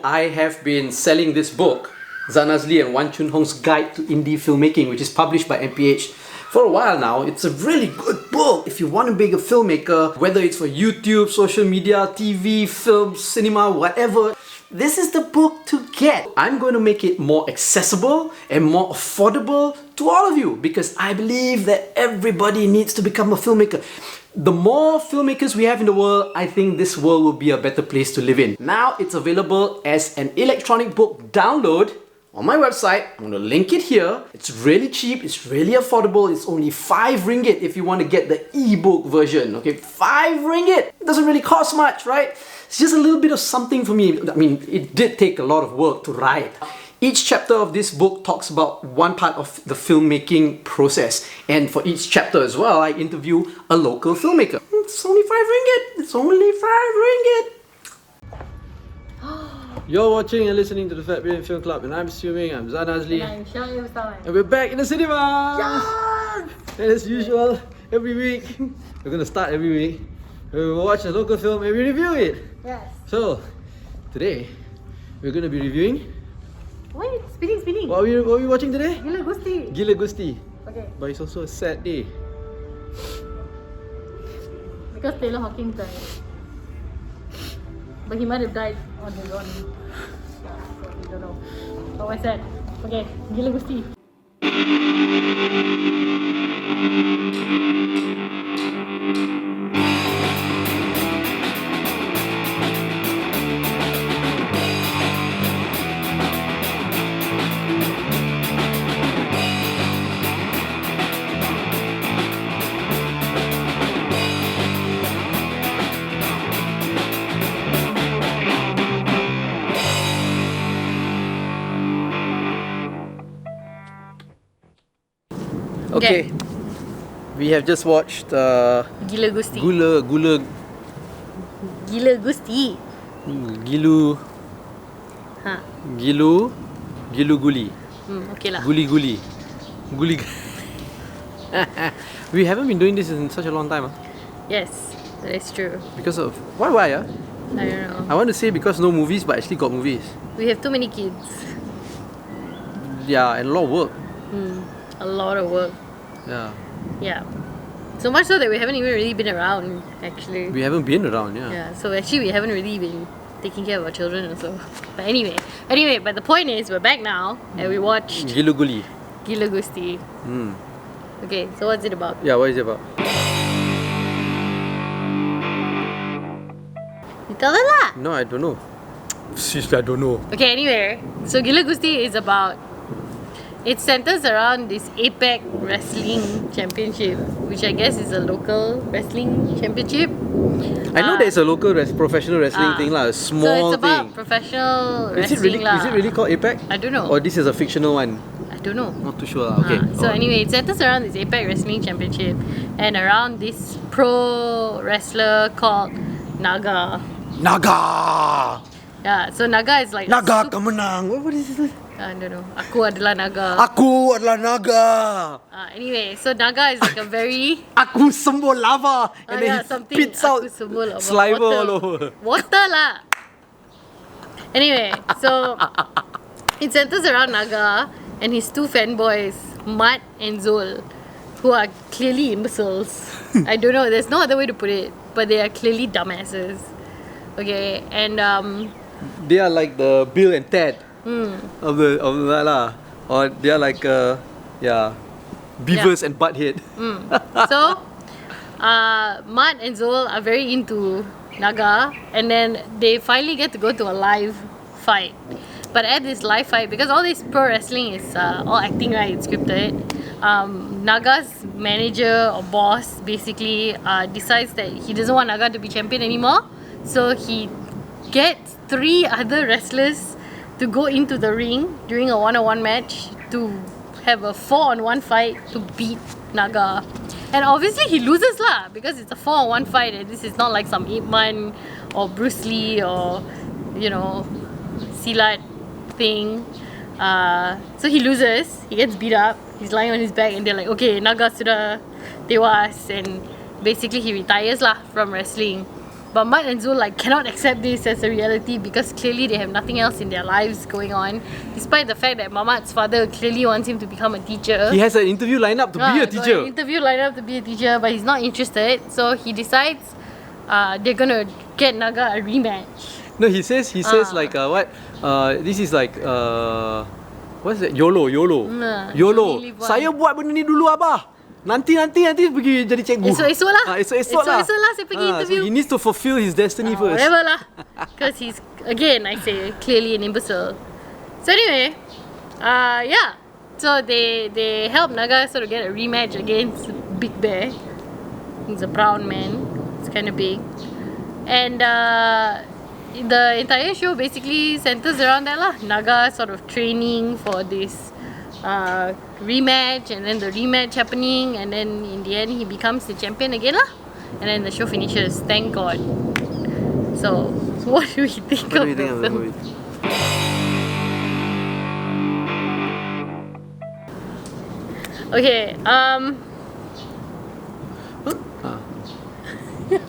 I have been selling this book, Zanazli and Wan Chun Hong's Guide to Indie Filmmaking, which is published by MPH. For a while now. It's a really good book if you want to be a filmmaker, whether it's for YouTube, social media, TV, film, cinema, whatever. This is the book to get. I'm going to make it more accessible and more affordable to all of you because I believe that everybody needs to become a filmmaker. The more filmmakers we have in the world, I think this world will be a better place to live in. Now it's available as an electronic book download on my website. I'm going to link it here. It's really cheap, it's really affordable. It's only 5 ringgit if you want to get the ebook version. Okay, 5 ringgit. It doesn't really cost much, right? It's just a little bit of something for me. I mean, it did take a lot of work to write. Each chapter of this book talks about one part of the filmmaking process. And for each chapter as well, I interview a local filmmaker. It's only 5 ringgit. It's only 5 ringgit. You're watching and listening to the Fat Bidin Film Club, and I'm assuming I'm Zanazli. And I'm Shah. And we're back in the cinema! Yeah! And as usual, every week, we're gonna start every week. We will watch a local film and we review it. Yes. So, today, we're gonna be reviewing. Wait, spinning. What are we watching today? Gila Gusti. Gila Gusti. Okay. But it's also a sad day. Because Taylor Hawkins died. But he might have died on his own. So we don't know. But what's that? Okay, Gila Gusti. Okay. We have just watched Gila Gusti. Gila Gusti. Gilu Ha. Gilu Guli. Okay lah. Guli. We haven't been doing this in such a long time. Yes, that is true. Because of why? I don't know. I want to say because no movies, but actually got movies. We have too many kids. Yeah, and a lot of work. A lot of work. Yeah. So much so that we haven't even really been around, actually. We haven't been around, yeah. Yeah, so actually we haven't really been taking care of our children also. But anyway, but the point is we're back now and we watched Gila Gusti. Okay, so what's it about? Yeah, what is it about? You tell them lah. No, I don't know. Seriously, I don't know. Okay, anyway, so Gila Gusti is about, it centers around this Apec wrestling championship, which I guess is a local wrestling championship. I know there's a local professional wrestling thing lah, a small so it's about thing. professional wrestling Is it really called Apec? I don't know. Or this is a fictional one? I don't know. Not too sure. Okay. So anyway, it centers around this Apec wrestling championship and around this pro wrestler called Naga. Yeah, so Naga is like Naga kemenang. What is this? I don't know. Aku adalah Naga. Aku adalah Naga. Anyway, so Naga is like a very Aku sembuh lava. And then he something spits out aku semua saliva water. all over. Water lah. Anyway, so it centers around Naga and his 2 fanboys, Mat and Zul, who are clearly imbeciles. I don't know, there's no other way to put it, but they are clearly dumbasses. Okay, and they are like the Bill and Ted of that lah. Or they are like Beavis and Butthead. So Mat and Zul are very into Naga, and then they finally get to go to a live fight. But at this live fight, because all this pro wrestling is all acting, right? It's scripted. Naga's manager or boss basically decides that he doesn't want Naga to be champion anymore. So he gets 3 other wrestlers to go into the ring during a 1-on-1 match to have a 4-on-1 fight to beat Naga. And obviously he loses lah, because it's a 4-on-1 fight and this is not like some Ip Man or Bruce Lee or, you know, Silat thing. So he loses, he gets beat up, he's lying on his back and they're like, okay, Naga sudah tewas, and basically he retires lah from wrestling. But Mat and Zul like cannot accept this as a reality because clearly they have nothing else in their lives going on. Despite the fact that Mamat's father clearly wants him to become a teacher. He has an interview lined up to be a got teacher. an interview lined up to be a teacher, but he's not interested. So he decides they're gonna get Naga a rematch. No, he says like what? This is like what's that? YOLO. YOLO. Really buat. Saya buat benda ni dulu abah. Nanti pergi jadi cikgu. Esok-esok lah. Esok-esok lah. Saya pergi interview. So he needs to fulfill his destiny first. Whatever lah. Because he's, again, I say, clearly an imbecile. So anyway, yeah. So they help Naga sort of get a rematch against Big Bear. He's a brown man. It's kind of big. And the entire show basically centers around that lah. Naga sort of training for this rematch, and then the rematch happening, and then in the end he becomes the champion again lah. And then the show finishes. Thank God. So what do we think of the film? Okay,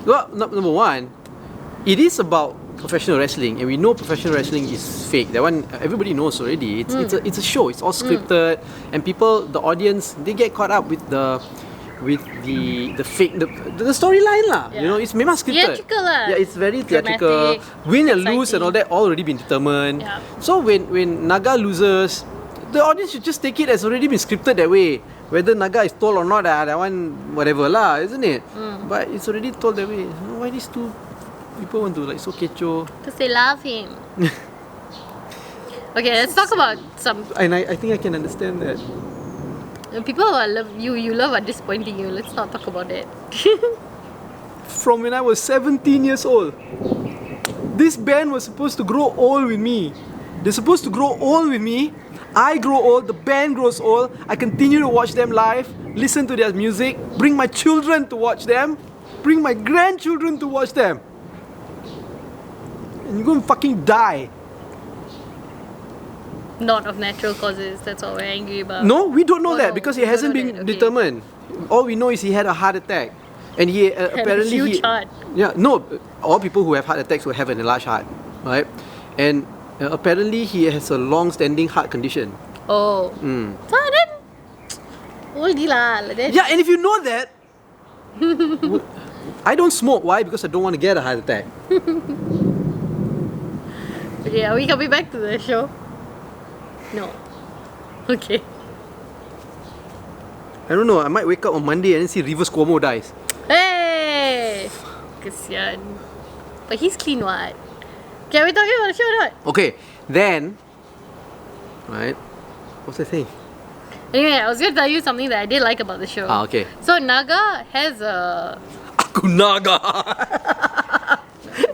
Well, number one, it is about professional wrestling, and we know professional wrestling is fake. That one everybody knows already. It's a show. It's all scripted, and people, the audience, they get caught up with the fake the storyline lah. Yeah. You know, it's memang scripted. Theatrical lah. Yeah, it's very theatrical. Dramatic, Win and lose and exciting. all that already been determined. Yeah. So when Naga loses, the audience should just take it as already been scripted that way. Whether Naga is told or not, that one whatever lah, isn't it? But it's already told that way. Why these two people want to like so kecho? Because they love him. Okay, let's talk about some And I think I can understand that. people who you love are disappointing you. Let's not talk about it. From when I was 17 years old, this band was supposed to grow old with me. They're supposed to grow old with me. I grow old, the band grows old. I continue to watch them live, listen to their music, bring my children to watch them, bring my grandchildren to watch them. And you're gonna fucking die. Not of natural causes. That's all we're angry about. No, we don't know Oh, that no, because we it hasn't don't been know that, okay. determined. All we know is he had a heart attack. And he apparently huge heart. Yeah, no, all people who have heart attacks will have an enlarged heart, right? And apparently he has a long-standing heart condition. Oh. So then, oldie lah. Like that. Yeah, and if you know that, I don't smoke. Why? Because I don't want to get a heart attack. Okay, are we coming back to the show? No. Okay. I don't know. I might wake up on Monday and then see Rivers Cuomo dies. Hey! Kesian. But he's clean what? Okay, are we talking about the show or not? Okay, then, right? What's I saying? Anyway, I was going to tell you something that I did like about the show. Okay. So Naga has a Aku Naga.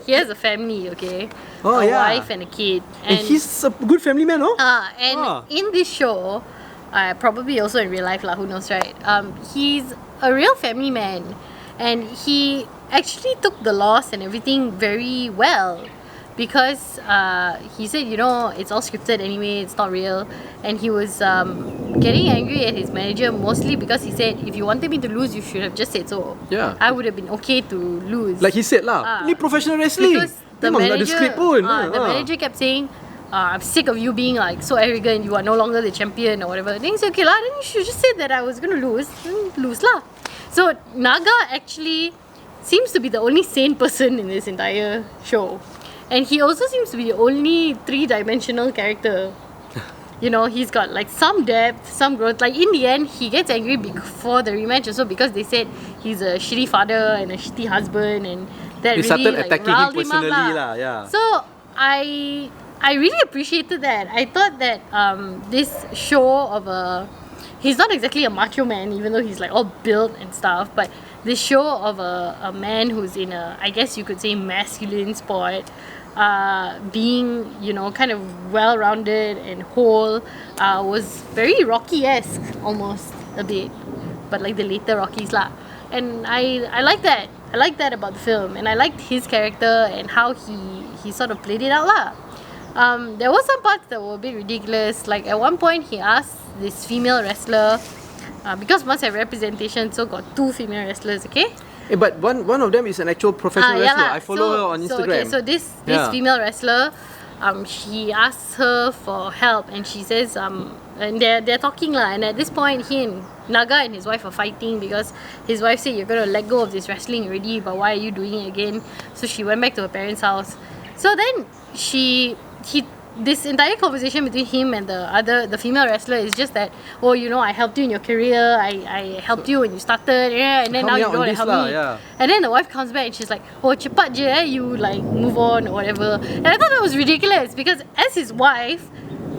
he has a family, okay? Oh, a yeah. wife and a kid. And he's a good family man, no? And in this show, probably also in real life lah, who knows, right? He's a real family man, and he actually took the loss and everything very well, because he said, you know, it's all scripted anyway, it's not real, and he was getting angry at his manager mostly because he said, if you wanted me to lose, you should have just said so. Yeah. I would have been okay to lose. Like he said lah, ni professional wrestling. Because the Memang ada manager, script pun. the manager kept saying, I'm sick of you being like so arrogant, you are no longer the champion or whatever. Then he said, okay lah, then you should just say that I was going to lose. Then lose lah. So Naga actually seems to be the only sane person in this entire show. And he also seems to be the only three-dimensional character. You know, he's got like some depth, some growth. Like in the end, he gets angry before the rematch also because they said he's a shitty father and a shitty husband, and that They really started like attacking him riled him up personally lah. lah, yeah. So I really appreciated that. I thought that this show of he's not exactly a macho man, even though he's like all built and stuff, but this show of a man who's in a, I guess you could say, masculine sport, being, you know, kind of well-rounded and whole, was very Rocky-esque almost a bit, but like the later Rockies lah. And I like that. I like that about the film, and I liked his character and how he sort of played it out lah. There were some parts that were a bit ridiculous. Like at one point, he asked this female wrestler, because must have representation, so got two female wrestlers, okay? But one of them is an actual professional wrestler. I follow her on Instagram. So this female wrestler, she asks her for help, and she says, and they're talking lah. And at this point, he and Naga and his wife are fighting because his wife said, "You're gonna let go of this wrestling already, but why are you doing it again?" So she went back to her parents' house. So then this entire conversation between him and the female wrestler is just that, oh, you know, I helped you in your career, I helped you when you started, and then now you don't want to help me. Yeah. And then the wife comes back and she's like, oh, cepat je, you like move on or whatever. And I thought that was ridiculous because as his wife,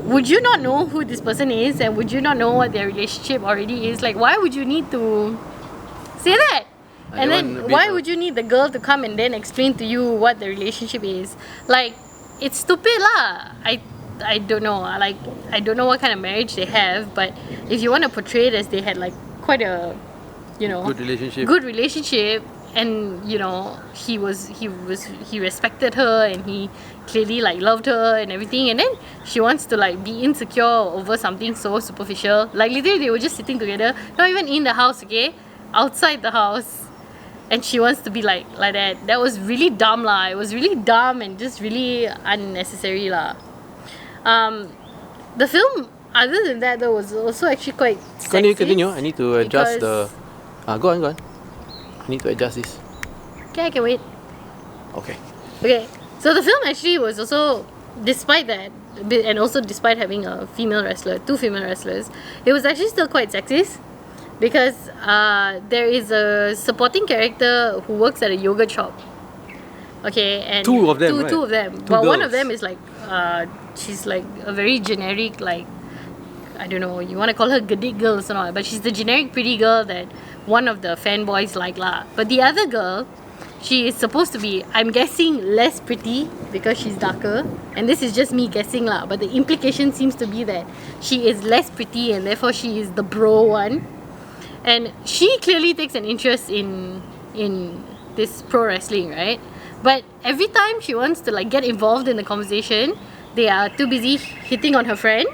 would you not know who this person is, and would you not know what their relationship already is? Like, why would you need to say that? And then why would you need the girl to come and then explain to you what the relationship is? Like, it's stupid lah. I don't know. Like, I don't know what kind of marriage they have, but if you want to portray it as they had like quite a, you know, good relationship, and you know, he respected her, and he clearly like loved her and everything, and then she wants to like be insecure over something so superficial. Like literally they were just sitting together, not even in the house, okay, outside the house. And she wants to be like that. That was really dumb lah. It was really dumb and just really unnecessary lah. The film, other than that, though, was also actually quite sexist. Continue. I need to adjust the... Go on. I need to adjust this. Okay, I can wait. Okay. So the film actually was also, despite that, and also despite having a female wrestler, two female wrestlers, it was actually still quite sexist. Because there is a supporting character who works at a yogurt shop. Okay, and two of them. But one of them is like, she's like a very generic, like, I don't know, you want to call her Gadik girl or not, but she's the generic pretty girl that one of the fanboys like lah. But the other girl, she is supposed to be, I'm guessing, less pretty because she's darker. And this is just me guessing lah. But the implication seems to be that she is less pretty and therefore she is the bro one. And she clearly takes an interest in this pro wrestling, right? But every time she wants to like get involved in the conversation, they are too busy hitting on her friend,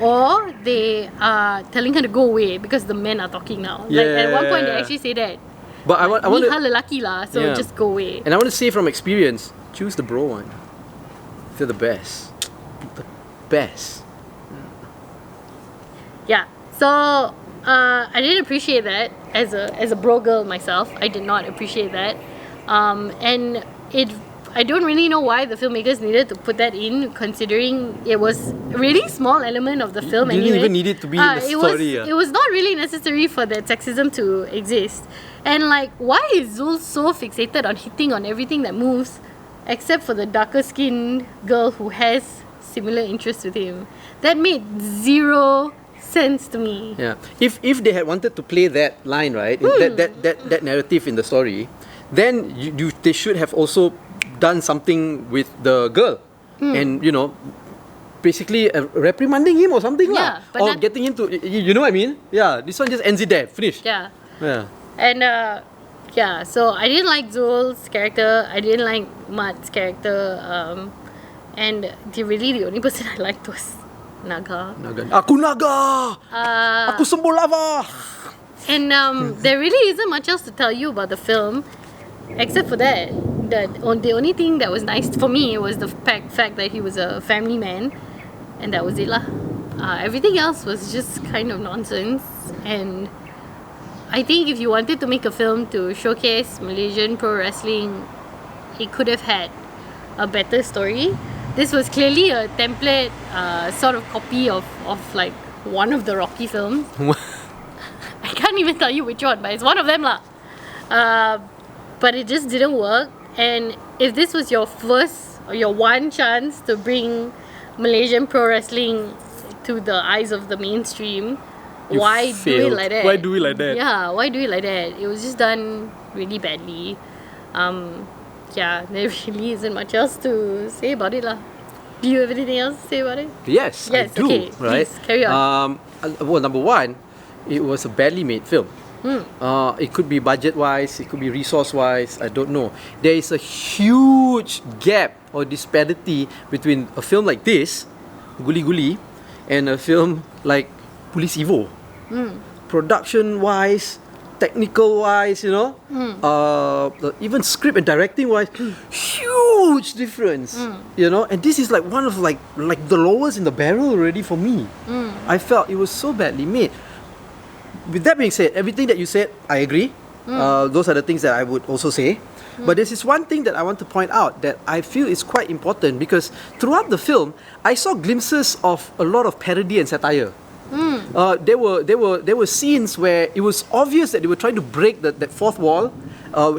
or they are telling her to go away because the men are talking now. Like at one point they actually say that. But I want to lelaki lah, so just go away. And I want to say from experience, choose the bro one. They're the best. The best. Yeah. So I didn't appreciate that as a bro girl myself. I did not appreciate that, and I don't really know why the filmmakers needed to put that in, considering it was a really small element of the film. You didn't even need it to be in the story. It was not really necessary for that sexism to exist. And like, why is Zul so fixated on hitting on everything that moves, except for the darker skinned girl who has similar interests with him? That made zero sense to me. Yeah. If they had wanted to play that line, right, that narrative in the story, then they should have also done something with the girl, and you know, basically reprimanding him or something lah, or getting him to, you know what I mean? Yeah. This one just ends it there. Finish. Yeah. Yeah. And so I didn't like Zul's character. I didn't like Mat's character. And the only person I liked was Naga. Aku Naga! Aku sembuh lava! And there really isn't much else to tell you about the film, except for that. The only thing that was nice for me was the fact that he was a family man, and that was it lah. Everything else was just kind of nonsense. And I think if you wanted to make a film to showcase Malaysian pro wrestling, it could have had a better story. This was clearly a template sort of copy of like one of the Rocky films. I can't even tell you which one, but it's one of them lah. But it just didn't work. And if this was your first or your one chance to bring Malaysian pro wrestling to the eyes of the mainstream, why do it like that? Why do it like that? Yeah, why do it like that? It was just done really badly. Yeah, there really isn't much else to say about it lah. Do you have anything else to say about it? Yes, I do. Okay, right? Please, carry on. Well, number one, it was a badly made film. It could be budget-wise, it could be resource-wise, I don't know. There is a huge gap or disparity between a film like this, Guli Guli, and a film like Police Evo. Production-wise, technical wise, even script and directing wise, huge difference, and this is like one of like the lowest in the barrel already for me. I felt it was so badly made. With that being said, everything that you said, I agree. Those are the things that I would also say. But there's this one thing that I want to point out that I feel is quite important, because throughout the film, I saw glimpses of a lot of parody and satire. There were scenes where it was obvious that they were trying to break that fourth wall,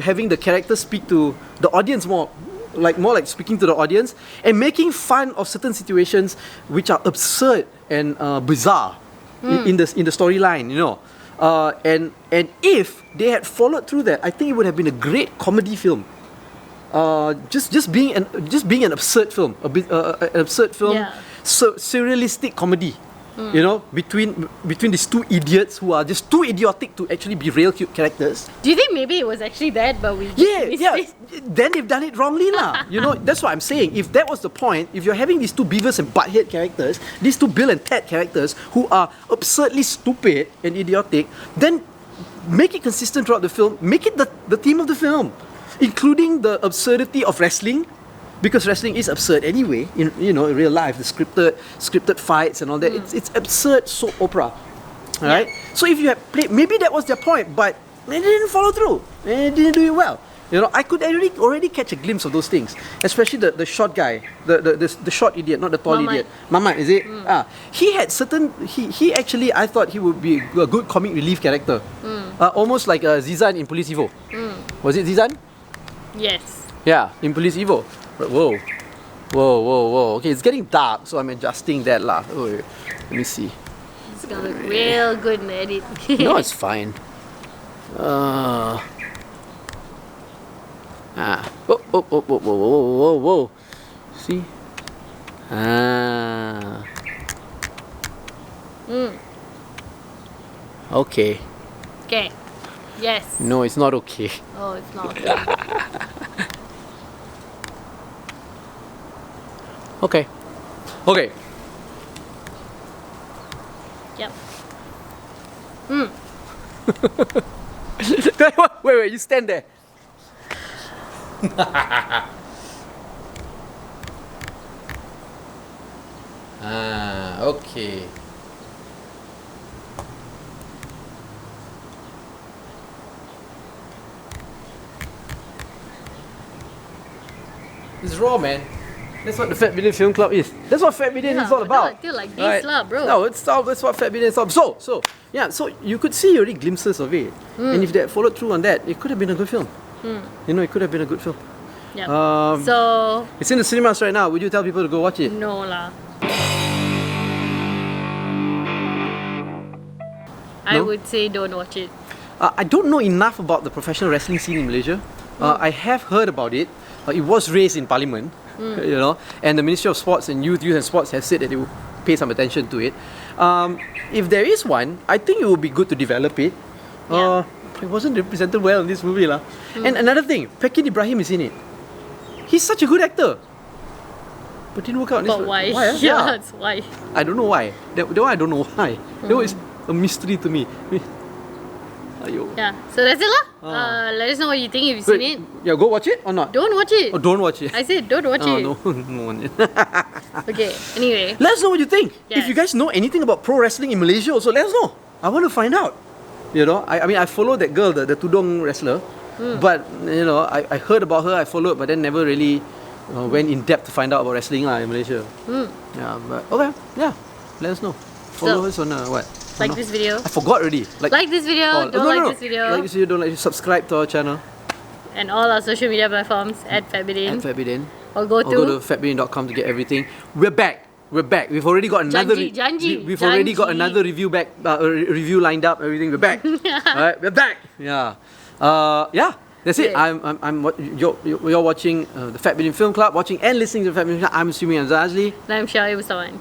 having the characters speak to the audience more like speaking to the audience and making fun of certain situations which are absurd and bizarre in the storyline, and if they had followed through that, I think it would have been a great comedy film. Just being an absurd film, an absurd film, surrealistic comedy. Between these two idiots who are just too idiotic to actually be real cute characters. Do you think maybe it was actually that, but we then they've done it wrongly lah. That's what I'm saying. If that was the point, if you're having these two Beavis and Butthead characters, these two Bill and Ted characters who are absurdly stupid and idiotic, then make it consistent throughout the film. Make it the theme of the film, including the absurdity of wrestling. Because wrestling is absurd anyway, in real life, the scripted fights and all that. It's absurd soap opera, right? So if you had played, maybe that was their point, but they didn't follow through. They didn't do it well. I could already catch a glimpse of those things, especially the short guy, the short idiot, not the tall idiot. Mamat, is it? He had certain. He actually, I thought he would be a good comic relief character, almost like Zizan in Police Evo. Was it Zizan? Yes. Yeah, in Police Evo. Whoa. Okay, it's getting dark, so I'm adjusting that lah. Oh, let me see. It's gonna look real good in the edit. No, it's fine. Whoa. See? Okay. Okay. Yes. No, it's not okay. Oh, it's not okay. Okay. Yep. Wait, you stand there. Okay. It's raw, man. That's what the Fat Bidin Film Club is. That's what Fat Bidin is all about. I feel like this lah, bro. No, that's what Fat Bidin is all about. So you could see already glimpses of it. And if they had followed through on that, it could have been a good film. It could have been a good film. Yeah. So it's in the cinemas right now. Would you tell people to go watch it? No lah. I would say don't watch it. I don't know enough about the professional wrestling scene in Malaysia. I have heard about it. It was raised in Parliament. And the Ministry of Sports and Youth and Sports have said that they will pay some attention to it. If there is one, I think it would be good to develop it. It wasn't represented well in this movie lah. And another thing, Pekin Ibrahim is in it. He's such a good actor, but didn't work out. But why? Yeah, that's why. I don't know why. That one I don't know why. That was a mystery to me. Ayo. Yeah, so that's it lah. Let us know what you think if you've seen it. Yeah, go watch it or not? Don't watch it. Oh, don't watch it. I said don't watch it. No, no. Okay, anyway. Let us know what you think. Yes. If you guys know anything about pro wrestling in Malaysia also, let us know. I want to find out. I mean, I follow that girl, the Tudong wrestler. But, I heard about her, I followed, but then never really went in depth to find out about wrestling in Malaysia. Yeah, but okay, yeah. Let us know. Follow us on what? Like this video. I forgot already. Like this video, don't like this video. Like this video, don't like, subscribe to our channel. And all our social media platforms at Bidin. At Bidin. Or go to fatbidin.com to get everything. We're back. We've already got another. We've already got another review review lined up. Everything. We're back. Alright, we're back. Yeah. That's it. You're watching the Fat Bidin Film Club, watching and listening to the Fat Bidin Film Club. I'm assuming I'm Zazli. And I'm Shai Mustaman.